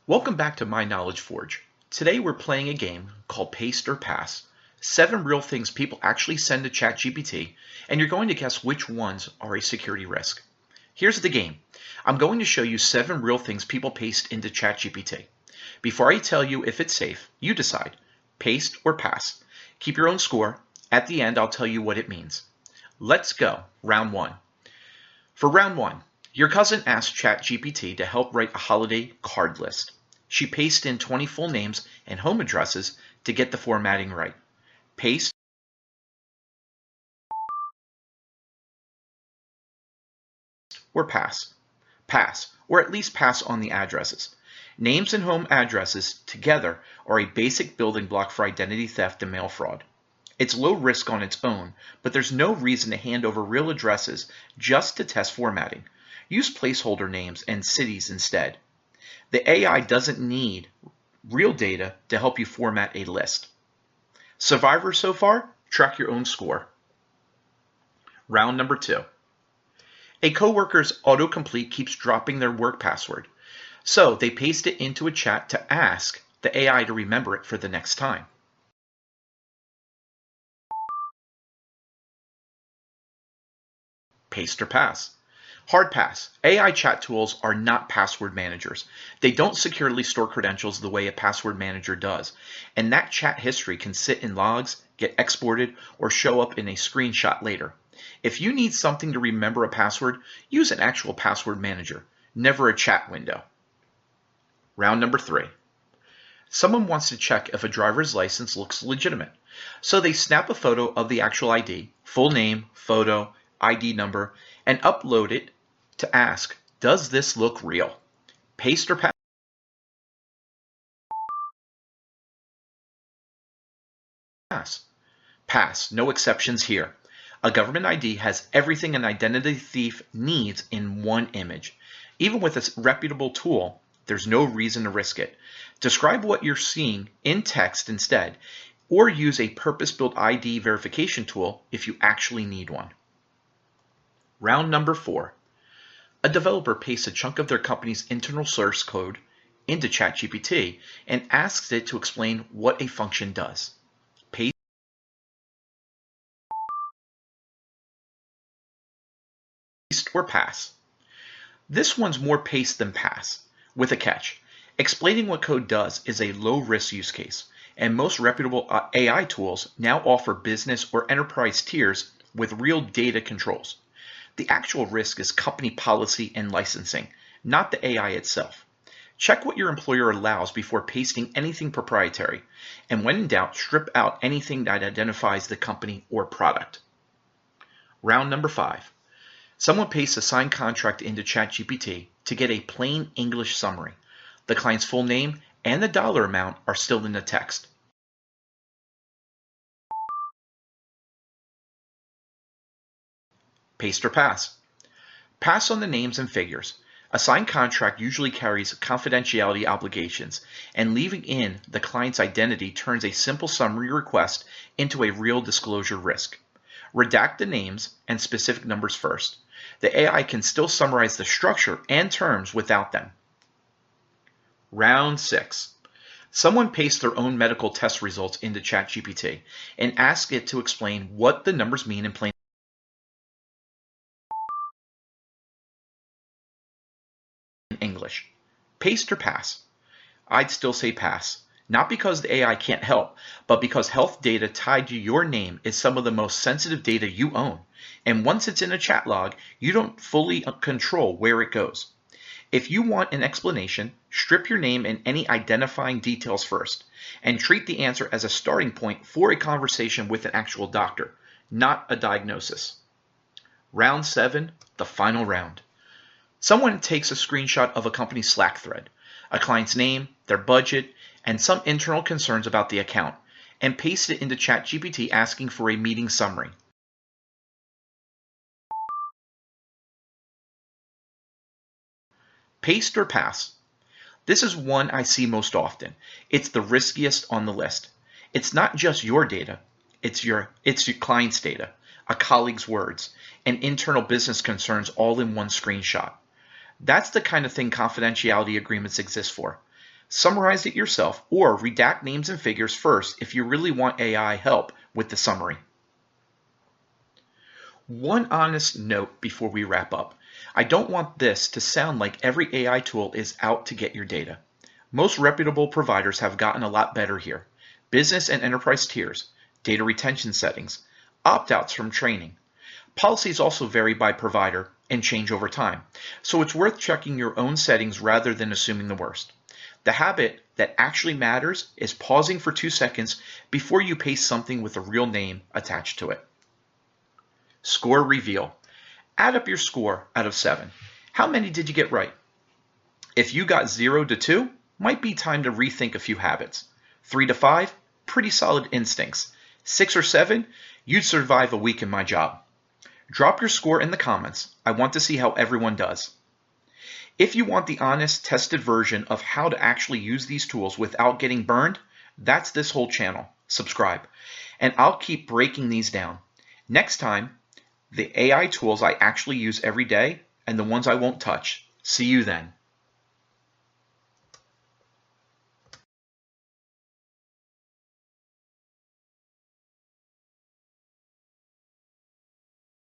Welcome back to My Knowledge Forge. Today we're playing a game called Paste or Pass. 7 real things people actually send to ChatGPT, and you're going to guess which ones are a security risk. Here's the game. I'm going to show you 7 real things people paste into ChatGPT. Before I tell you if it's safe, you decide. Paste or pass. Keep your own score. At the end, I'll tell you what it means. Let's go. Round 1. For round 1, your cousin asked ChatGPT to help write a holiday card list. She pasted in 20 full names and home addresses to get the formatting right. Paste or pass? Pass, or at least pass on the addresses. Names and home addresses together are a basic building block for identity theft and mail fraud. It's low risk on its own, but there's no reason to hand over real addresses just to test formatting. Use placeholder names and cities instead. The AI doesn't need real data to help you format a list. Survivors so far? Track your own score. Round number 2. A coworker's autocomplete keeps dropping their work password, so they paste it into a chat to ask the AI to remember it for the next time. Paste or pass? Hard pass. AI chat tools are not password managers. They don't securely store credentials the way a password manager does, and that chat history can sit in logs, get exported, or show up in a screenshot later. If you need something to remember a password, use an actual password manager, never a chat window. Round number 3. Someone wants to check if a driver's license looks legitimate, so they snap a photo of the actual ID, full name, photo, ID number, and upload it to ask, does this look real? Paste or pass? Pass, no exceptions here. A government ID has everything an identity thief needs in one image. Even with a reputable tool, there's no reason to risk it. Describe what you're seeing in text instead, or use a purpose-built ID verification tool if you actually need one. Round number 4. A developer pastes a chunk of their company's internal source code into ChatGPT and asks it to explain what a function does. Paste or pass? This one's more paste than pass, with a catch. Explaining what code does is a low-risk use case, and most reputable AI tools now offer business or enterprise tiers with real data controls. The actual risk is company policy and licensing, not the AI itself. Check what your employer allows before pasting anything proprietary, and when in doubt, strip out anything that identifies the company or product. Round number 5. Someone pastes a signed contract into ChatGPT to get a plain English summary. The client's full name and the dollar amount are still in the text. Paste or pass? Pass on the names and figures. A signed contract usually carries confidentiality obligations, and leaving in the client's identity turns a simple summary request into a real disclosure risk. Redact the names and specific numbers first. The AI can still summarize the structure and terms without them. Round 6. Someone pastes their own medical test results into ChatGPT and asks it to explain what the numbers mean in plain English. Paste or pass? I'd still say pass. Not because the AI can't help, but because health data tied to your name is some of the most sensitive data you own. And once it's in a chat log, you don't fully control where it goes. If you want an explanation, strip your name and any identifying details first, and treat the answer as a starting point for a conversation with an actual doctor, not a diagnosis. Round 7, the final round. Someone takes a screenshot of a company's Slack thread, a client's name, their budget, and some internal concerns about the account, and pastes it into ChatGPT asking for a meeting summary. Paste or pass? This is one I see most often. It's the riskiest on the list. It's not just your data, it's your client's data, a colleague's words, and internal business concerns all in one screenshot. That's the kind of thing confidentiality agreements exist for. Summarize it yourself or redact names and figures first if you really want AI help with the summary. One honest note before we wrap up. I don't want this to sound like every AI tool is out to get your data. Most reputable providers have gotten a lot better here. Business and enterprise tiers, data retention settings, opt-outs from training. Policies also vary by provider and change over time, so it's worth checking your own settings rather than assuming the worst. The habit that actually matters is pausing for 2 seconds before you paste something with a real name attached to it. Score reveal. Add up your score out of 7. How many did you get right? If you got 0 to 2, might be time to rethink a few habits. 3 to 5, pretty solid instincts. 6 or 7, you'd survive a week in my job. Drop your score in the comments. I want to see how everyone does. If you want the honest, tested version of how to actually use these tools without getting burned, that's this whole channel. Subscribe. And I'll keep breaking these down. Next time, the AI tools I actually use every day and the ones I won't touch. See you then.